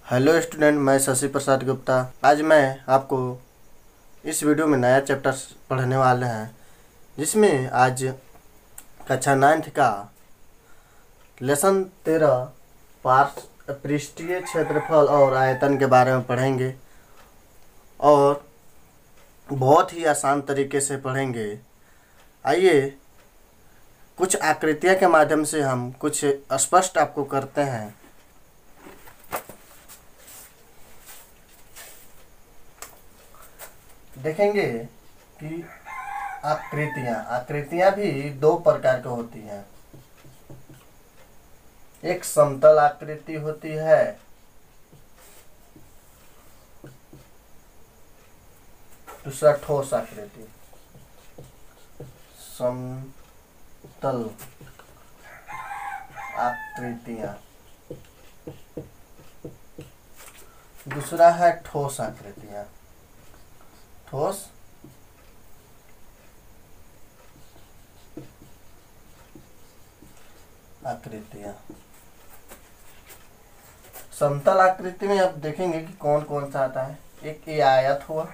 Hello student, मैं शशि प्रसाद गुप्ता। आज मैं आपको इस वीडियो में नया चैप्टर पढ़ने वाले हैं, जिसमें आज कक्षा 9th का लेसन 13 पार्ट पृष्ठीय क्षेत्रफल और आयतन के बारे में पढ़ेंगे और बहुत ही आसान तरीके से पढ़ेंगे। आइए कुछ आकृतियों के माध्यम से हम कुछ स्पष्ट आपको करते हैं। देखेंगे कि आकृतियां भी दो प्रकार की होती हैं। एक समतल आकृति होती है, दूसरा ठोस आकृति। समतल आकृतियां, दूसरा है ठोस आकृतियां। ठोस आकृतियां। समतल आकृति में आप देखेंगे कि कौन कौन सा आता है। एक ये आयत हुआ,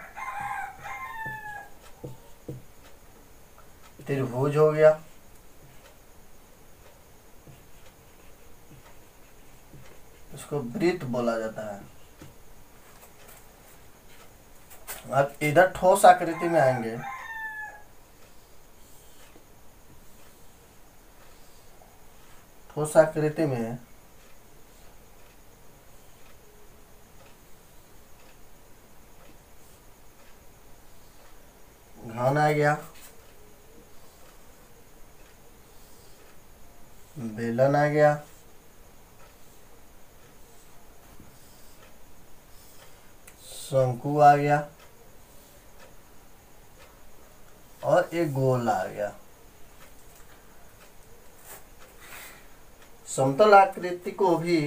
त्रिभुज हो गया, इसको वृत्त बोला जाता है। अब इधर ठोस आकृति में आएंगे। ठोस आकृति में घन आ गया, बेलन आ गया, शंकु आ गया और एक गोल आ गया। समतल आकृति को भी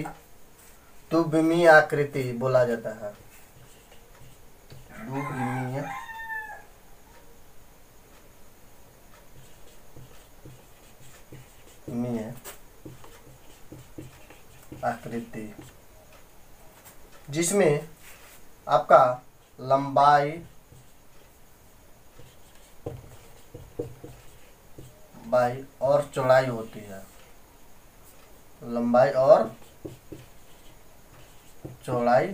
द्विविमीय आकृति बोला जाता है। द्विविमीय आकृति, जिसमें आपका लंबाई और चौड़ाई होती है। लंबाई और चौड़ाई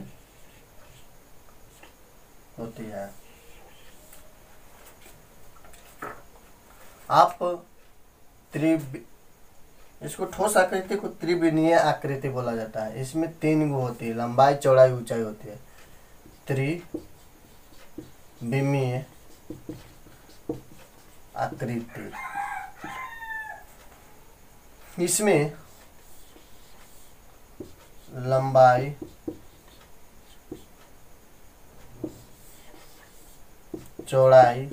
होती है। आप इसको ठोस आकृति को त्रिविमीय आकृति बोला जाता है। इसमें 3 गो होती है, लंबाई चौड़ाई ऊंचाई होती है। त्रिविमीय आकृति, इसमें लंबाई चौड़ाई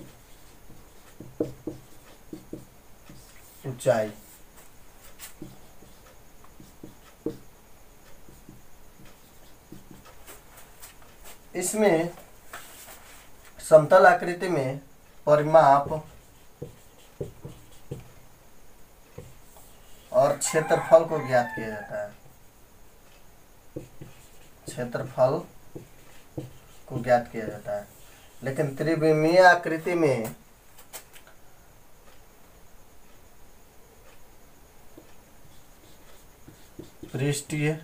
ऊंचाई, इसमें समतल आकृति में परिमाप और क्षेत्रफल को ज्ञात किया जाता है। क्षेत्रफल को ज्ञात किया जाता है। लेकिन त्रिविमीय आकृति में पृष्ठीय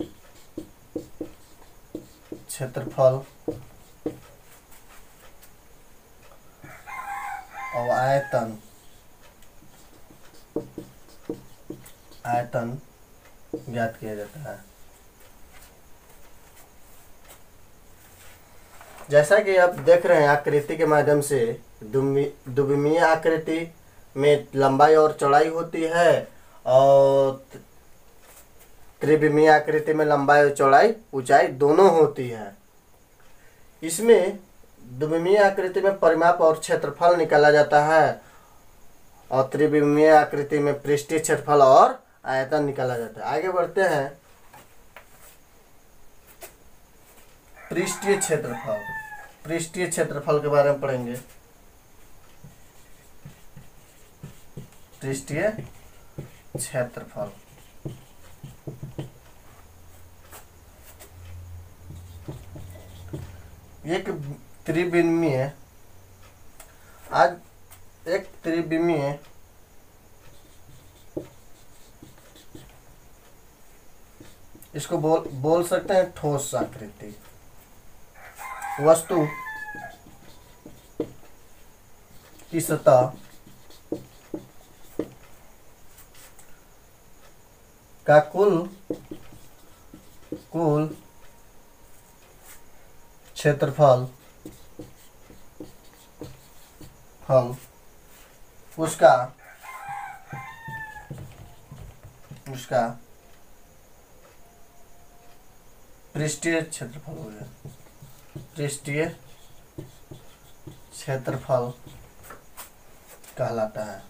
क्षेत्रफल और आयतन ज्ञात किया जाता है। जैसा कि आप देख रहे हैं आकृति के माध्यम से, द्विविमीय आकृति में लंबाई और चौड़ाई होती है और त्रिविमीय आकृति में लंबाई और चौड़ाई ऊंचाई दोनों होती है। इसमें द्विविमीय आकृति में परिमाप और क्षेत्रफल निकाला जाता है और त्रिविमीय आकृति में पृष्ठीय क्षेत्रफल और आयतन निकाला जाता है। आगे बढ़ते हैं। पृष्ठीय क्षेत्रफल के बारे में पढ़ेंगे। पृष्ठीय क्षेत्रफल एक त्रिविमीय आज एक त्रिविमीय इसको बोल सकते हैं ठोस आकृति वस्तु की सतह का कुल क्षेत्रफल उसका पृष्ठीय क्षेत्रफल हो गया। पृष्ठीय क्षेत्रफल कहलाता है।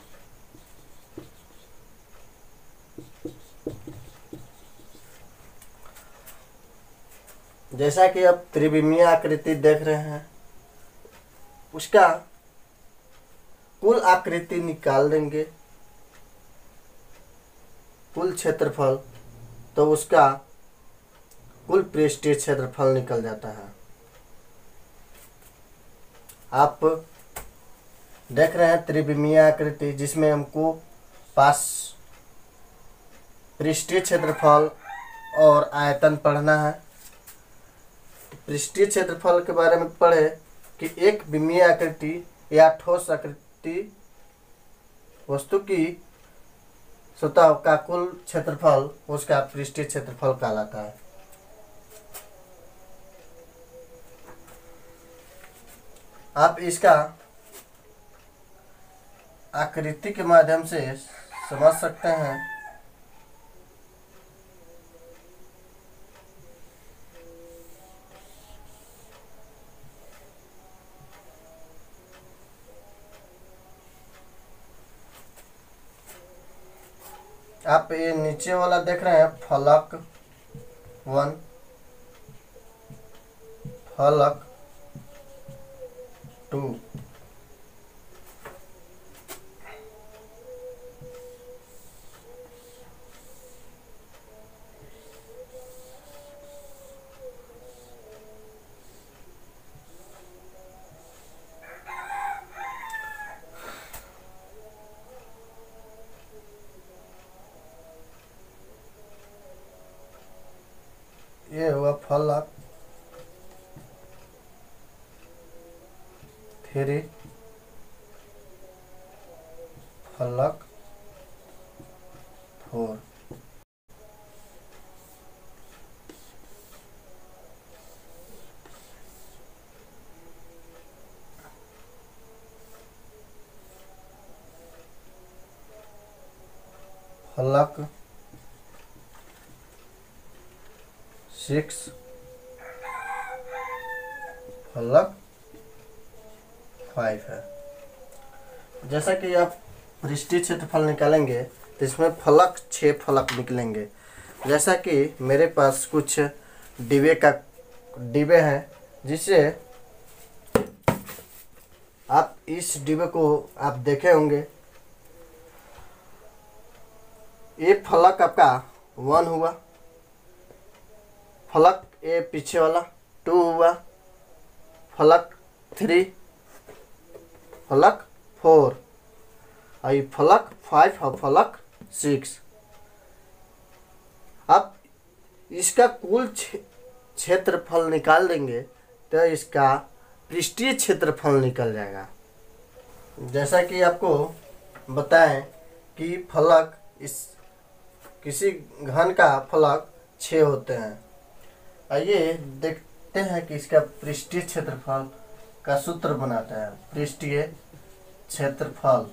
जैसा कि आप त्रिविमीय आकृति देख रहे हैं, उसका कुल आकृति निकाल देंगे, कुल क्षेत्रफल, तो उसका कुल पृष्ठीय क्षेत्रफल निकल जाता है। आप देख रहे हैं त्रिविमीय आकृति जिसमें हमको पास पृष्ठीय क्षेत्रफल और आयतन पढ़ना है। पृष्ठीय क्षेत्रफल के बारे में पढ़े कि एक विमीय आकृति या ठोस आकृति वस्तु की सतह का कुल क्षेत्रफल उसका पृष्ठीय क्षेत्रफल कहलाता है। आप इसका आकृति के माध्यम से समझ सकते हैं। आप ये नीचे वाला देख रहे हैं फलक 1, फलक 2, ये हुआ फलक 3, फलक 4। फलक 6, फलक 5 है। जैसा कि आप पृष्ठीय क्षेत्रफल निकालेंगे तो इसमें फलक 6 फलक निकलेंगे। जैसा कि मेरे पास कुछ डिब्बे हैं, जिससे आप इस डिब्बे को आप देखे होंगे। ये फलक आपका 1 हुआ, फलक ए पीछे वाला 2 हुआ, फलक 3, फलक 4 और ये फलक 5 और फलक 6। अब इसका कुल क्षेत्रफल निकाल देंगे तो इसका पृष्ठीय क्षेत्रफल निकल जाएगा। जैसा कि आपको बताएं कि फलक किसी घन का फलक 6 होते हैं। आइए देखते हैं कि इसका पृष्ठीय क्षेत्रफल का सूत्र बनाते हैं। पृष्ठीय क्षेत्रफल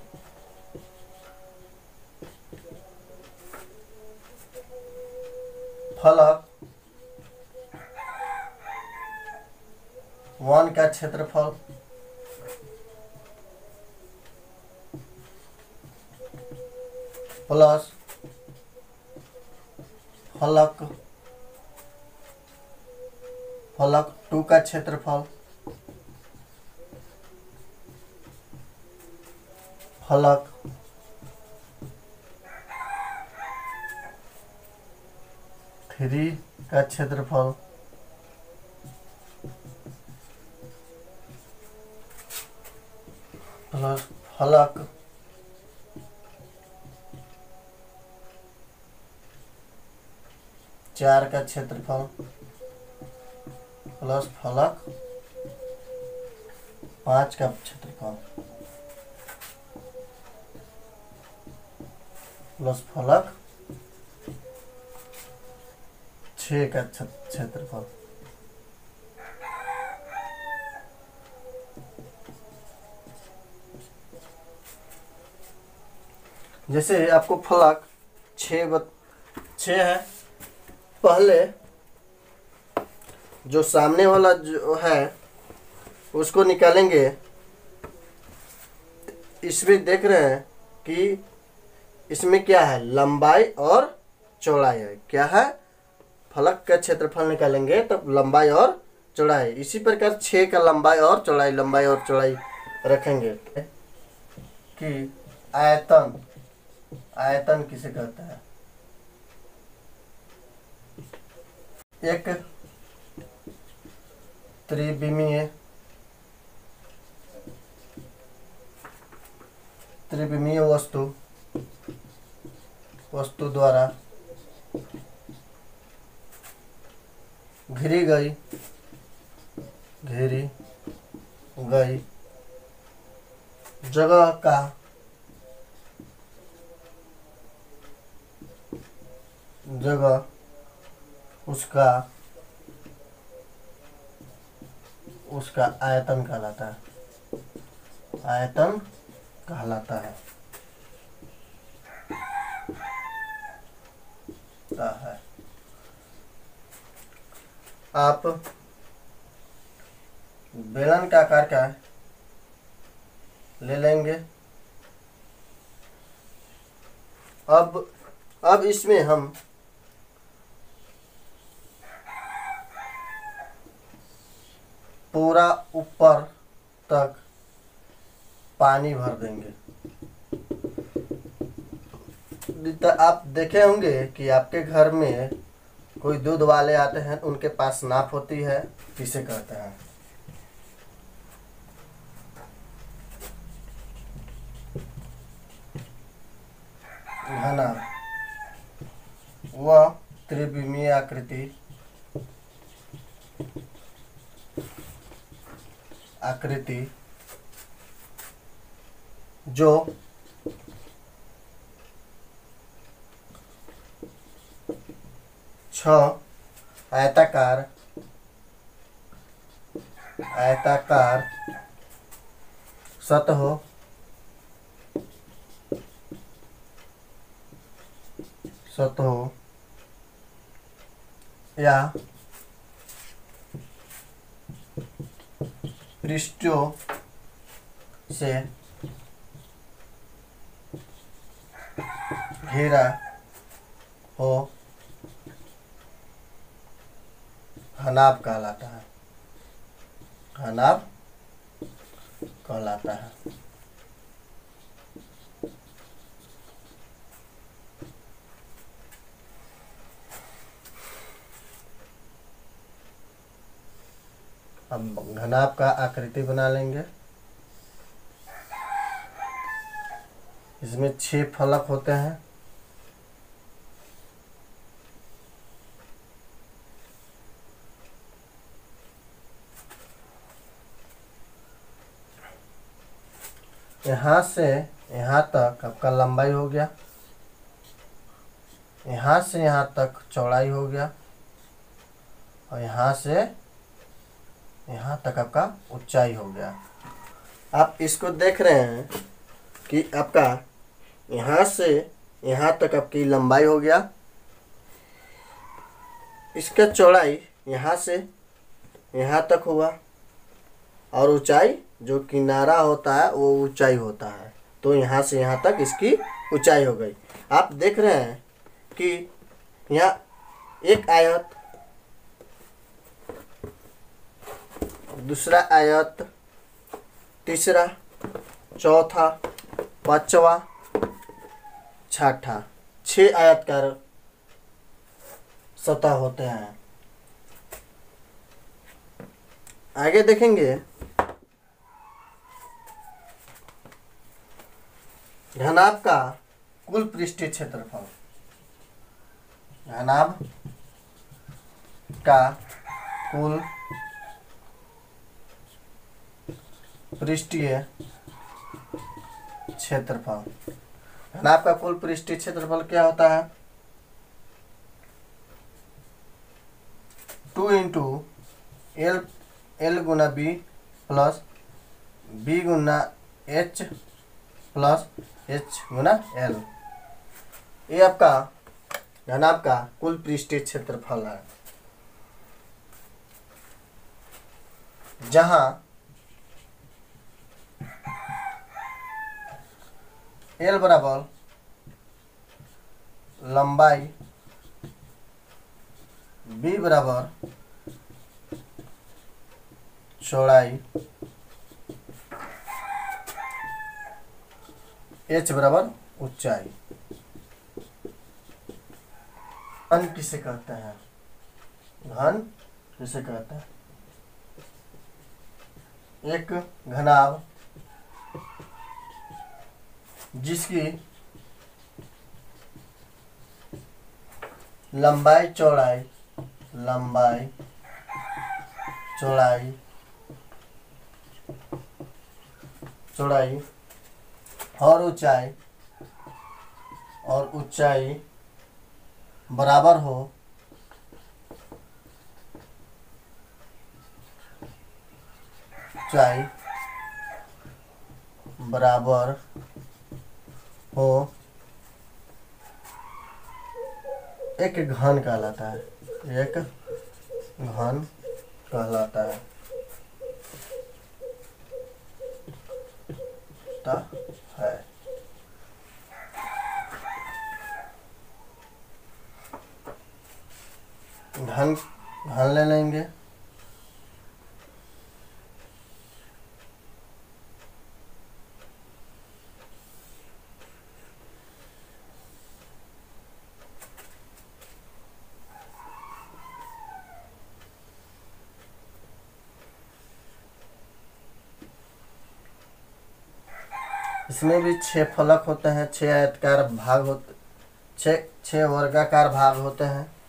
फलक 1 का क्षेत्रफल प्लस फलक 2 का क्षेत्रफल फलक 3 का क्षेत्रफल प्लस फलक चार का क्षेत्रफल प्लस फलक 5 का क्षेत्रफल प्लस फलक 6 का क्षेत्रफल। जैसे आपको फलक 6 है, पहले जो सामने वाला जो है उसको निकालेंगे। इसमें देख रहे हैं कि इसमें क्या है, लंबाई और चौड़ाई है। क्या है, फलक का क्षेत्रफल निकालेंगे तब लंबाई और चौड़ाई। इसी प्रकार 6 का लंबाई और चौड़ाई रखेंगे कि आयतन किसे कहते हैं। एक त्रिविमीय वस्तु द्वारा घेरी गई जगह उसका आयतन कहलाता है। आप बेलन का आकार का ले लेंगे। अब इसमें हम पूरा ऊपर तक पानी भर देंगे। आप देखे होंगे कि आपके घर में कोई दूध वाले आते हैं, उनके पास नाप होती है, किसे कहते हैं। घना, वह त्रिविमीय आकृति जो आयताकार सतहों या पृष्ठों से घेरा हो घनाभ कहलाता है। अब घनाभ का आकृति बना लेंगे। इसमें 6 फलक होते हैं। यहाँ से यहाँ तक आपका लंबाई हो गया, यहाँ से यहाँ तक चौड़ाई हो गया, और यहाँ से यहाँ तक आपका ऊंचाई हो गया। आप इसको देख रहे हैं कि आपका यहाँ से यहाँ तक आपकी लंबाई हो गया, इसका चौड़ाई यहाँ से यहाँ तक हुआ, और ऊंचाई जो किनारा होता है वो ऊंचाई होता है। तो यहाँ से यहाँ तक इसकी ऊंचाई हो गई। आप देख रहे हैं कि यहाँ एक आयत, दूसरा आयत, तीसरा, चौथा, पांचवा, छठा, 6 आयतकार सतह होते हैं। आगे देखेंगे घनाभ का कुल पृष्ठीय क्षेत्रफल, घनाभ का कुल पृष्ठीय क्षेत्रफल, घनाभ का कुल पृष्ठीय क्षेत्रफल क्या होता है? 2 इंटू एल गुना बी प्लस बी गुना एच प्लस एच गुना एल। ये आपका घनाभ का कुल पृष्ठीय क्षेत्रफल है, जहां एल बराबर लंबाई, बी बराबर चौड़ाई, एच बराबर ऊंचाई। घन किसे कहते हैं? घन किसे कहते हैं? एक घनाभ जिसकी लंबाई चौड़ाई और ऊंचाई बराबर हो, ऊंचाई बराबर हो, एक घन कहलाता है, एक घन कहलाता है। घन ले लेंगे, इसमें भी 6 फलक होते हैं, 6 आयताकार भाग होते, 6 वर्गाकार भाग होते हैं।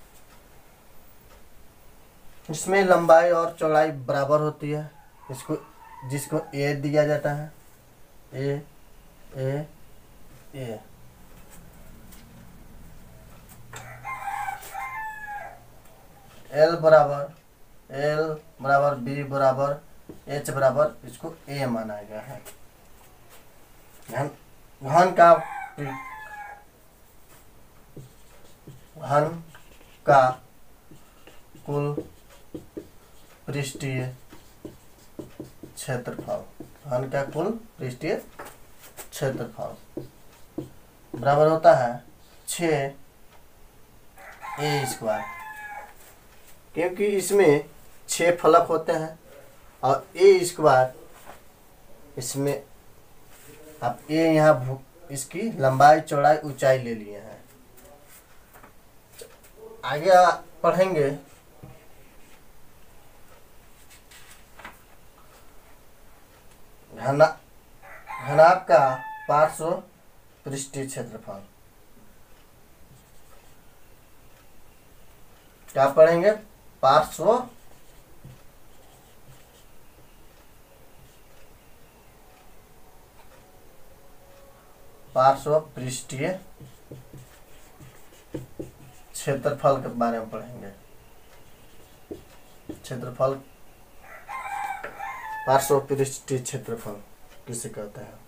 इसमें लंबाई और चौड़ाई बराबर होती है, इसको जिसको ए दिया जाता है, ए ए ए। एल बराबर बी बराबर एच बराबर, इसको ए माना गया है। घन का कुल पृष्ठीय क्षेत्रफल, घन का कुल पृष्ठीय क्षेत्रफल बराबर होता है 6 ए स्क्वायर, क्योंकि इसमें 6 फलक होते हैं और ए स्क्वायर, इसमें आप ए यहाँ इसकी लंबाई चौड़ाई ऊंचाई ले लिए हैं। आगे पढ़ेंगे घनाभ का पार्श्व पृष्ठीय क्षेत्रफल। क्या पढ़ेंगे? पार्श्व पृष्ठीय क्षेत्रफल के बारे में पढ़ेंगे। क्षेत्रफल, पार्श्व पृष्ठीय क्षेत्रफल किसे कहते हैं?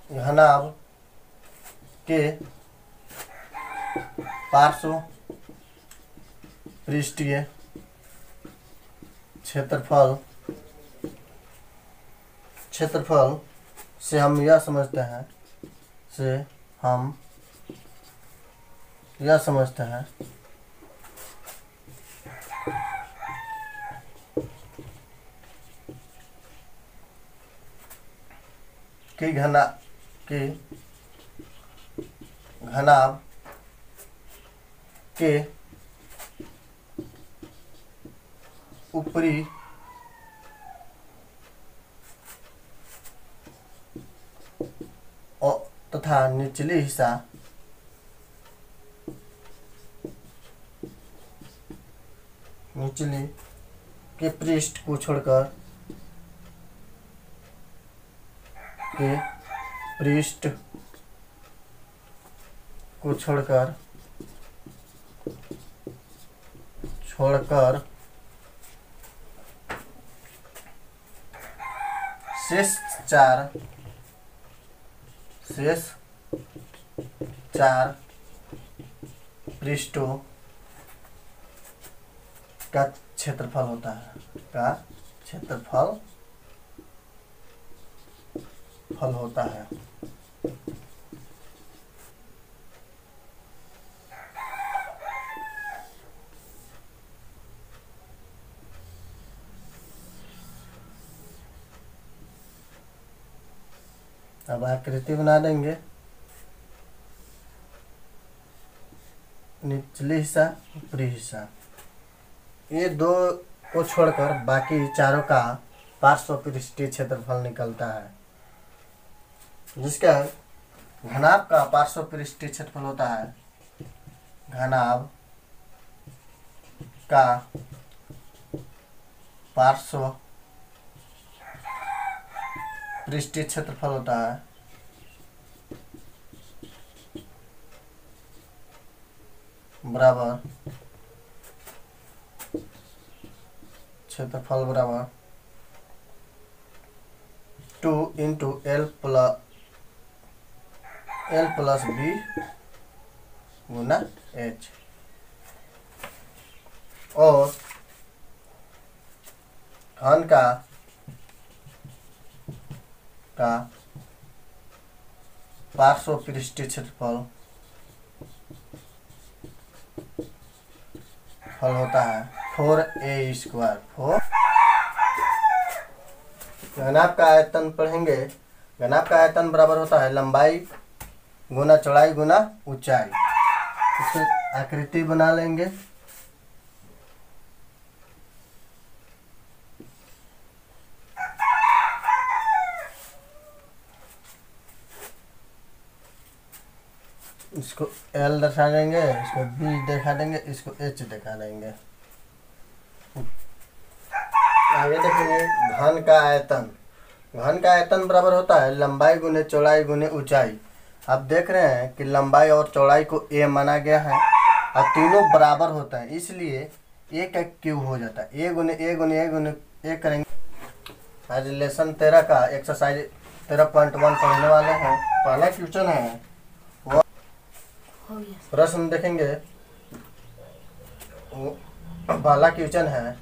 घनाभ के पार्श्व पृष्ठीय क्षेत्रफल से हम यह समझते हैं कि के घनाभ के ऊपरी तथा निचले हिस्सा निचले के पृष्ठ को छोड़कर के पृष्ठ को छोड़कर शेष चार पृष्ठों का क्षेत्रफल होता है फल होता है। अब आकृति बना देंगे। निचले हिस्सा ऊपरी हिस्सा, ये दो को छोड़कर बाकी चारों का पार्श्वपृष्ठीय क्षेत्रफल निकलता है, जिसका घनाभ का पार्श्वपृष्ठीय क्षेत्रफल होता है घनाभ का पार्श्व पृष्ठीय क्षेत्रफल होता है बराबर क्षेत्रफल बराबर 2 इंटू L प्लस बी गुना H, और घन का पार्श्वपृष्ठीय क्षेत्रफल होता है 4a²। घनाभ का आयतन पढ़ेंगे। घनाभ का आयतन बराबर होता है लंबाई गुना चौड़ाई गुना ऊंचाई। इससे आकृति बना लेंगे। इसको L दर्शा देंगे, इसको B दिखा देंगे, इसको H दिखा देंगे। आगे देखेंगे घन का आयतन। घन का आयतन बराबर होता है लंबाई गुने चौड़ाई गुने ऊंचाई। आप देख रहे हैं कि लंबाई और चौड़ाई को A माना गया है और तीनों बराबर होता है, इसलिए A का क्यूब हो जाता है। A गुने A गुने A गुने A करेंगे। आज लेसन 13 का एक्सरसाइज 13.1 पढ़ने वाले हैं। पहला क्वेश्चन है, प्रश्न देखेंगे। पहला क्वेश्चन है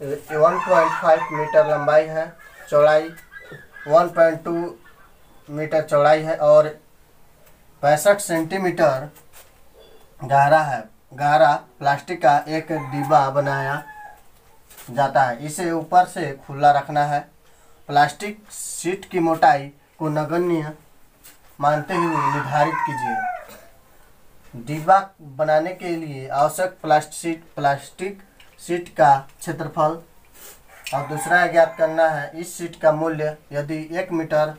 1.5 मीटर लंबाई है, चौड़ाई 1.2 मीटर चौड़ाई है और 65 सेंटीमीटर गहरा है। गहरा प्लास्टिक का एक डिब्बा बनाया जाता है, इसे ऊपर से खुला रखना है। प्लास्टिक शीट की मोटाई को नगण्य मानते हुए निर्धारित कीजिए। डिब्बा बनाने के लिए आवश्यक प्लास्टिक शीट का क्षेत्रफल और दूसरा ज्ञात करना है इस शीट का मूल्य। यदि 1 मीटर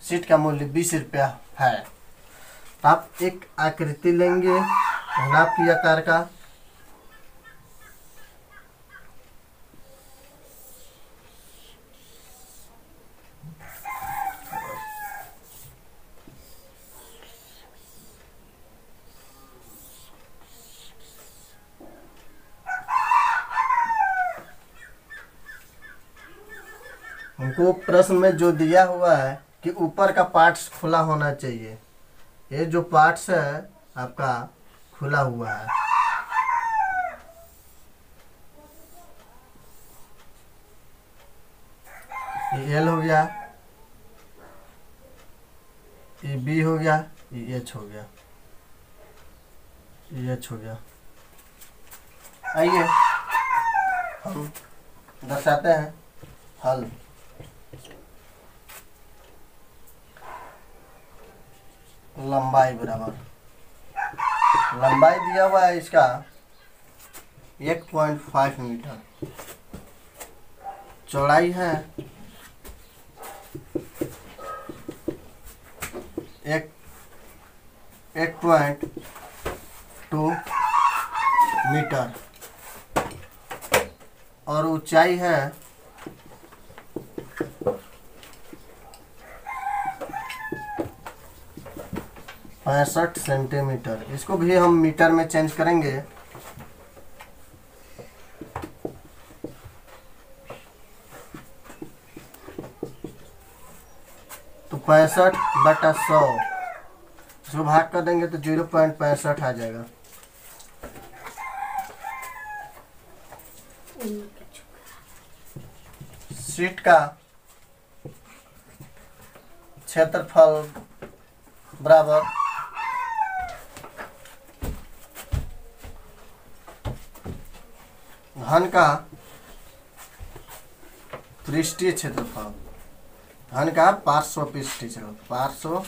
शीट का मूल्य 20 रुपया है। आप एक आकृति लेंगे घनाभ की आकार का। हमको प्रश्न में जो दिया हुआ है कि ऊपर का पार्ट्स खुला होना चाहिए। ये जो पार्ट्स है आपका खुला हुआ है। ये L हो गया, ये B हो गया, ये H हो गया, ये H हो गया। आइए हम दर्शाते हैं हल। लंबाई बराबर, लंबाई दिया हुआ है इसका 1.5 मीटर, चौड़ाई है 1.2 मीटर और ऊंचाई है 65 सेंटीमीटर। इसको भी हम मीटर में चेंज करेंगे तो 65/100, इसको भाग कर देंगे तो 0.65 आ जाएगा। शीट का क्षेत्रफल बराबर घन का पृष्ठीय क्षेत्रफल, घन का पार्श्व पृष्ठीय क्षेत्रफल,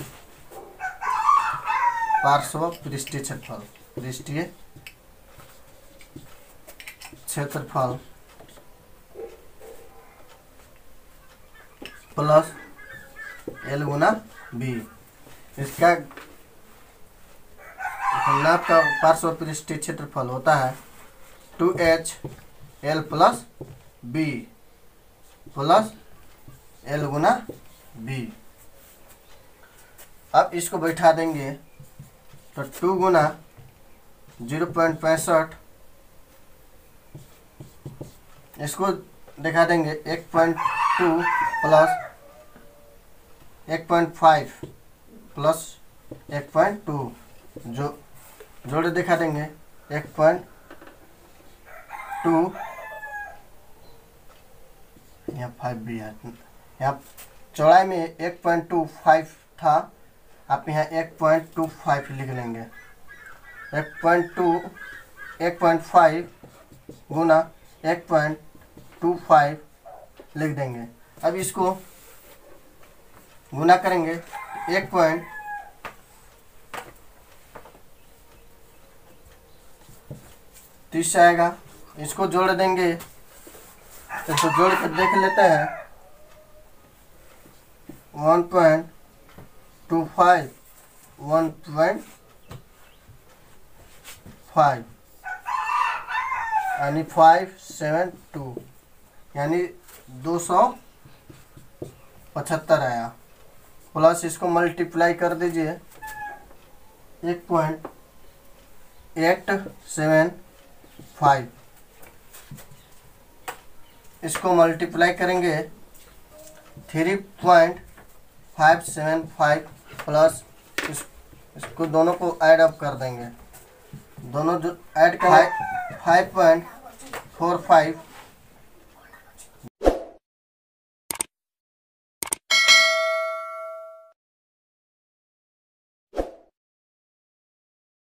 पार्श्व पृष्ठीय क्षेत्रफल, पृष्ठीय क्षेत्रफल प्लस L गुना B। इसका नाप का पार्श्व पृष्ठीय क्षेत्रफल होता है 2H L plus B plus L गुना B। अब इसको बैठा देंगे तो 2 गुना 0.65, इसको दिखा देंगे 1.2 प्लस 1.5 प्लस 1.2, जो जोड़े दिखा देंगे 1.2, यहाँ 5 भी है, यहाँ चौड़ाई में 1.25 था, आप यहाँ 1.25 लिख लेंगे। 1.5 गुना 1.25 लिख देंगे। अब इसको गुना करेंगे 1.30 आएगा। इसको जोड़ देंगे, इसको जोड़ कर देख लेते हैं 1.25 1.5 यानी 572 यानी 275 आया। प्लस इसको मल्टीप्लाई कर दीजिए 1.875, इसको मल्टीप्लाई करेंगे 3.575 प्लस इसको दोनों को ऐड अप कर देंगे, दोनों जो ऐड कर 5.45